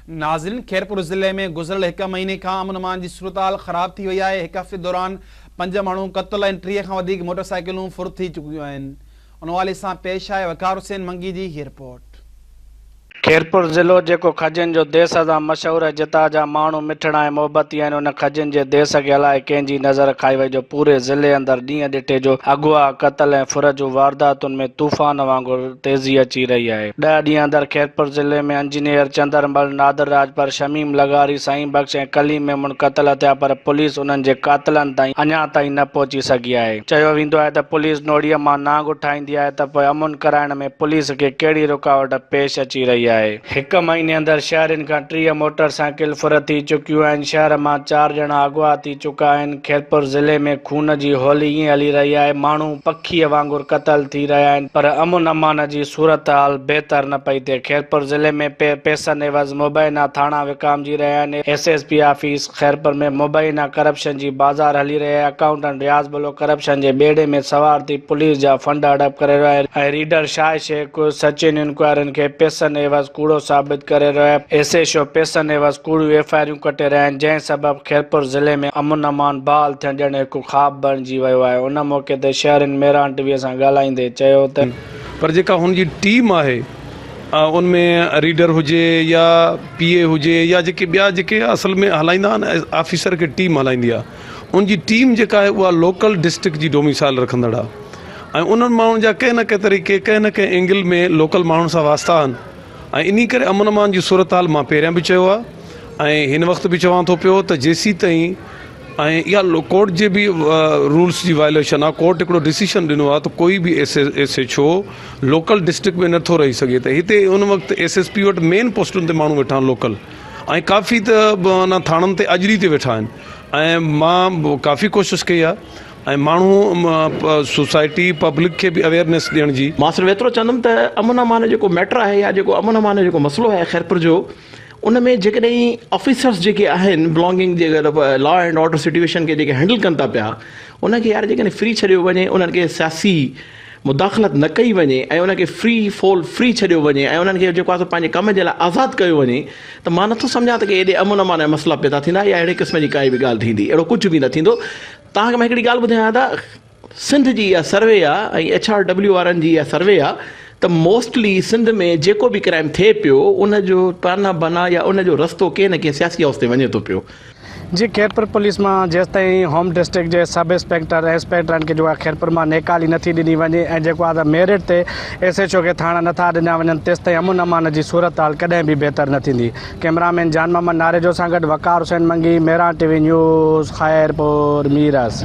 नाज़रीन, खैरपुर ज़िले में गुज़िरियल 1 महीने खां अमन अमान जी सूरत ख़राब थी वई आहे। 1 हफ़्ते दौरान 5 माण्हू क़त्ल ऐं 30 खां वधीक मोटरसाइकिलूं फुर्त थी चुकियूं आहिनि। उन हवाले सां पेश आहे वकार हुसैन मंगी जी हीअ रिपोर्ट। खैरपुर ज़िलो जेको खजनि जो देस सां मशहूरु आहे, जितां जा माण्हू मिठड़ा ऐं मोहबती आहिनि, उन खजनि जे देस खे अलाए कंहिंजी नज़र खाई वई जो पूरे ज़िले अंदरि ॾींहं ॾिठे जो अगवा क़त्ल ऐं फुर जूं वारदातुनि में तूफ़ान वांगुरु तेज़ी अची रही आहे। 10 ॾींहं अंदरि खैरपुर ज़िले में इंजीनियर चंदरमल, नादिर राजपर, शमीम लगारी, साईं बख्श ऐं कलीम मेमून क़त्ल थिया, पर पुलिस उन्हनि जे क़ातिलनि ताईं अञा ताईं न पहुची सघी आहे। चयो वेंदो आहे त पुलिस नोड़ीअ मां नांग उठाईंदी आहे त पोइ अमुन कराइण में पुलिस खे कहिड़ी रुकावट पेश अची रही आहे। 1 महीने अंदरि शहरनि खां 30 मोटरसाइकिल फुर थी चुकियूं आहिनि। शहर मां 4 ॼणा अगवा थी चुका आहिनि। खैरपुर ज़िले में खून जी होली ईअं हली रही आहे, माण्हू पखीअ वांगुरु क़त्ल थी रहिया आहिनि, पर अमुन अमान जी सूरत हाल बहितर न पई थिए। खैरपुर ज़िले में पैसनि एवज़ मुबैना थाणा विकामजी रहिया आहिनि। SSP ऑफिस खैरपुर में मुबैना करप्शन जी बाज़ार हली रही आहे। अकाउंटेंट रियाज़ बुलो करप्शन जे बेड़े में सवार थी पुलिस जा फंड हड़प करे रहियो आहे ऐं रीडर शाह शेख सचिन इंक्वायरियुनि खे पैसनि एवज़ कूड़ो साबित करे रहियो आहे। SHO पैसनि एवज़ कूड़ियूं FIR कटे रहिया आहिनि, जंहिं सबबु खैरपुर ज़िले में अमुन अमान बहाल थियण ॼण हिकु ख़्वाब बणिजी वियो आहे। उन मौक़े ते शहरनि मेरान टीवीअ सां ॻाल्हाईंदे चयो त पर जेका हुनजी टीम आहे, उनमें रीडर हुजे या PA हुजे या जेके ॿिया जेके असल में हलाईंदा आहिनि, ऑफिसर खे टीम हलाईंदी आहे, उनजी टीम जेका आहे उहा लोकल डिस्ट्रिक्ट जी डोमिसाइल रखंदड़ आहे ऐं उन्हनि माण्हुनि जा कंहिं न कंहिं तरीक़े कंहिं न कंहिं एंगल में लोकल माण्हुनि सां वास्ता आहिनि ऐं इन करे अमन अमान जी सूरत हाल मां पहिरियां बि चयो आहे ऐं हिन वक़्तु बि चवां थो पियो त जेसीं ताईं ऐं इहा कोर्ट जे बि रूल्स जी वायलेशन आहे। कोर्ट हिकिड़ो डिसीशन ॾिनो आहे त कोई बि SHO लोकल डिस्ट्रिक्ट में नथो रही सघे। त हिते उन वक़्तु SSP वटि मेन पोस्टुनि ते माण्हू वेठा आहिनि लोकल ऐं काफ़ी त अञा थाणनि ते अजरी ते वेठा आहिनि ऐं मां काफ़ी कोशिशि कई आहे ऐं माण्हू सोसाइटी पब्लिक खे बि अवेयरनेस ॾियण जी। मां सिर्फ़ु एतिरो चवंदुमि त अमन अमान जेको मैटर आहे या जेको अमन अमान जो जेको मसइलो आहे खैरपुर जो, उन में जेकॾहिं ऑफिसर्स जेके आहिनि belonging J law and order situation खे जेके हैंडल कनि था पिया, उनखे यार जेकॾहिं फ्री छॾियो वञे, उन्हनि खे सियासी मुदाख़लत न कई वञे ऐं उनखे फ्री छॾियो वञे ऐं उन्हनि खे जेको आहे पंहिंजे कम जे लाइ आज़ादु कयो वञे, त मां नथो सम्झां त की एॾे अमन अमान जा मसइला पैदा थींदा या अहिड़े क़िस्म जी काई बि ॻाल्हि थींदी। अहिड़ो कुझु बि न थींदो। तव्हांखे मां हिकिड़ी ॻाल्हि ॿुधायां त सिंध जी इहा सर्वे आहे ऐं HRW वारनि जी इहा सर्वे आहे त मोस्टली सिंध में जेको बि क्राइम थिए पियो, उनजो ताना बाना या उनजो रस्तो कंहिं न कंहिं सियासी हाउस ते वञे थो पियो। जी, खैरपुर पुलिस में जेस ताईं होम डिस्ट्रिक्ट के सब इंस्पेक्टर इंस्पेक्टरनि खे जो आहे खैरपुर में नेकाली नथी ॾिनी वञे ऐं जेको आहे मेरिट ते SHO के थाणा नथा ॾिना वञनि, तेसि ताईं अमुन अमान जी सूरत हाल कॾहिं बि बहितर न थींदी। कैमरामैन जान मोहम्मद नारेजो सां गॾु वकार हुसैन मंगी, मेरान TV न्यूज़, खैरपुर मीरस।